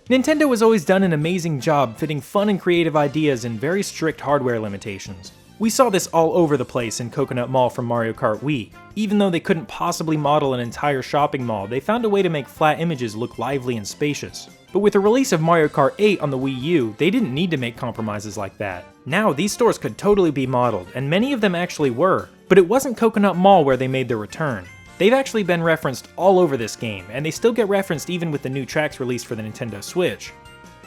Nintendo has always done an amazing job fitting fun and creative ideas in very strict hardware limitations. We saw this all over the place in Coconut Mall from Mario Kart Wii. Even though they couldn't possibly model an entire shopping mall, they found a way to make flat images look lively and spacious. But with the release of Mario Kart 8 on the Wii U, they didn't need to make compromises like that. Now, these stores could totally be modeled, and many of them actually were, but it wasn't Coconut Mall where they made their return. They've actually been referenced all over this game, and they still get referenced even with the new tracks released for the Nintendo Switch.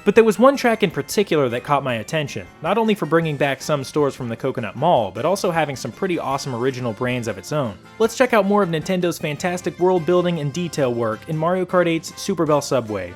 But there was one track in particular that caught my attention, not only for bringing back some stores from the Coconut Mall, but also having some pretty awesome original brands of its own. Let's check out more of Nintendo's fantastic world building and detail work in Mario Kart 8's Super Bell Subway.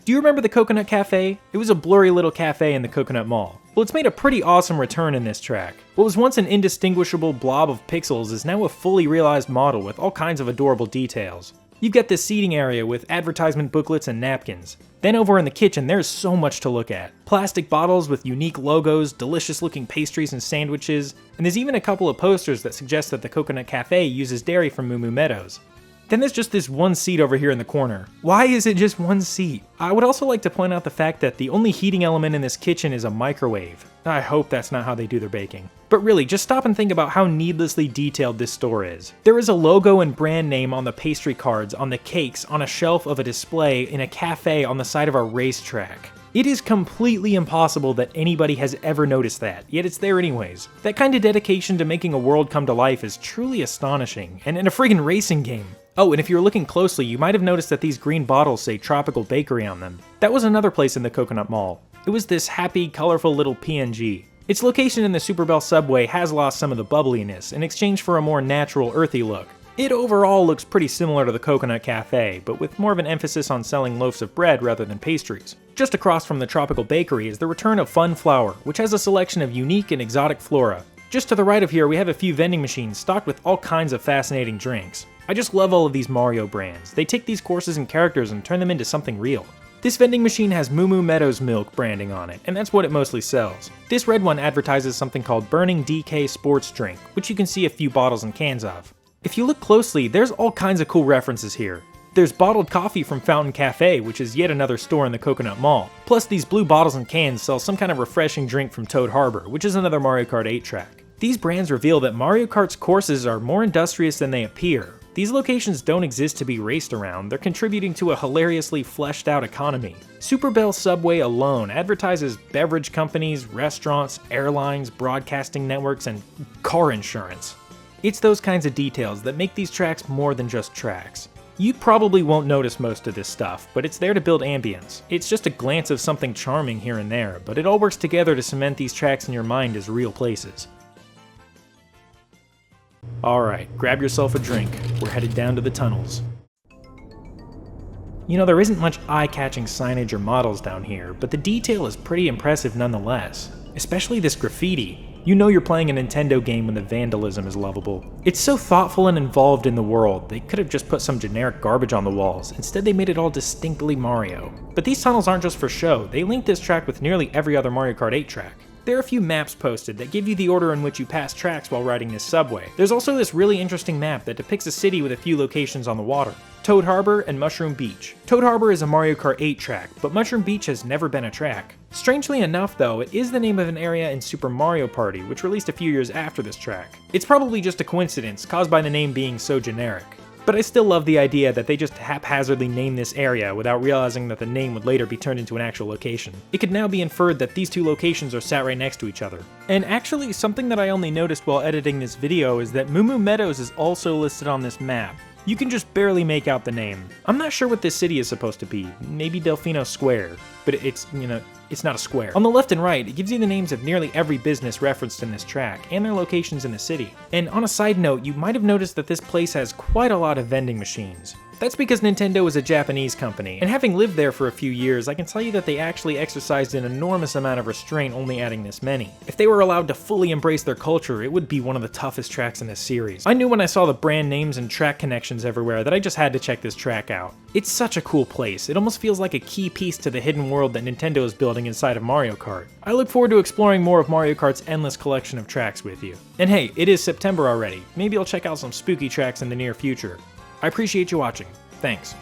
Do you remember the Coconut Cafe? It was a blurry little cafe in the Coconut Mall. Well, it's made a pretty awesome return in this track. What was once an indistinguishable blob of pixels is now a fully realized model with all kinds of adorable details. You've got this seating area with advertisement booklets and napkins. Then over in the kitchen, there's so much to look at. Plastic bottles with unique logos, delicious looking pastries and sandwiches, and there's even a couple of posters that suggest that the Coconut Cafe uses dairy from Moo Moo Meadows. Then there's just this one seat over here in the corner. Why is it just one seat? I would also like to point out the fact that the only heating element in this kitchen is a microwave. I hope that's not how they do their baking. But really, just stop and think about how needlessly detailed this store is. There is a logo and brand name on the pastry cards, on the cakes, on a shelf of a display, in a cafe on the side of a racetrack. It is completely impossible that anybody has ever noticed that, yet it's there anyways. That kind of dedication to making a world come to life is truly astonishing, and in a friggin' racing game. Oh, and if you were looking closely, you might have noticed that these green bottles say Tropical Bakery on them. That was another place in the Coconut Mall. It was this happy, colorful little PNG. Its location in the Super Bell Subway has lost some of the bubbliness in exchange for a more natural, earthy look. It overall looks pretty similar to the Coconut Cafe, but with more of an emphasis on selling loaves of bread rather than pastries. Just across from the Tropical Bakery is the return of Fun Flower, which has a selection of unique and exotic flora. Just to the right of here, we have a few vending machines stocked with all kinds of fascinating drinks. I just love all of these Mario brands. They take these courses and characters and turn them into something real. This vending machine has Moo Moo Meadows milk branding on it, and that's what it mostly sells. This red one advertises something called Burning DK Sports Drink, which you can see a few bottles and cans of. If you look closely, there's all kinds of cool references here. There's bottled coffee from Fountain Cafe, which is yet another store in the Coconut Mall. Plus, these blue bottles and cans sell some kind of refreshing drink from Toad Harbor, which is another Mario Kart 8 track. These brands reveal that Mario Kart's courses are more industrious than they appear. These locations don't exist to be raced around, they're contributing to a hilariously fleshed out economy. Super Bell Subway alone advertises beverage companies, restaurants, airlines, broadcasting networks, and car insurance. It's those kinds of details that make these tracks more than just tracks. You probably won't notice most of this stuff, but it's there to build ambience. It's just a glance of something charming here and there, but it all works together to cement these tracks in your mind as real places. Alright, grab yourself a drink. We're headed down to the tunnels. You know, there isn't much eye-catching signage or models down here, but the detail is pretty impressive nonetheless. Especially this graffiti. You know you're playing a Nintendo game when the vandalism is lovable. It's so thoughtful and involved in the world, they could have just put some generic garbage on the walls. Instead they made it all distinctly Mario. But these tunnels aren't just for show, they link this track with nearly every other Mario Kart 8 track. There are a few maps posted that give you the order in which you pass tracks while riding this subway. There's also this really interesting map that depicts a city with a few locations on the water. Toad Harbor and Mushroom Beach. Toad Harbor is a Mario Kart 8 track, but Mushroom Beach has never been a track. Strangely enough though, it is the name of an area in Super Mario Party, which released a few years after this track. It's probably just a coincidence, caused by the name being so generic. But I still love the idea that they just haphazardly named this area without realizing that the name would later be turned into an actual location. It could now be inferred that these two locations are sat right next to each other. And actually, something that I only noticed while editing this video is that Moo Moo Meadows is also listed on this map. You can just barely make out the name. I'm not sure what this city is supposed to be, maybe Delfino Square, but it's not a square. On the left and right, it gives you the names of nearly every business referenced in this track, and their locations in the city. And on a side note, you might have noticed that this place has quite a lot of vending machines. That's because Nintendo is a Japanese company, and having lived there for a few years, I can tell you that they actually exercised an enormous amount of restraint only adding this many. If they were allowed to fully embrace their culture, it would be one of the toughest tracks in this series. I knew when I saw the brand names and track connections everywhere that I just had to check this track out. It's such a cool place, it almost feels like a key piece to the hidden world that Nintendo is building inside of Mario Kart. I look forward to exploring more of Mario Kart's endless collection of tracks with you. And hey, it is September already, maybe I'll check out some spooky tracks in the near future. I appreciate you watching. Thanks.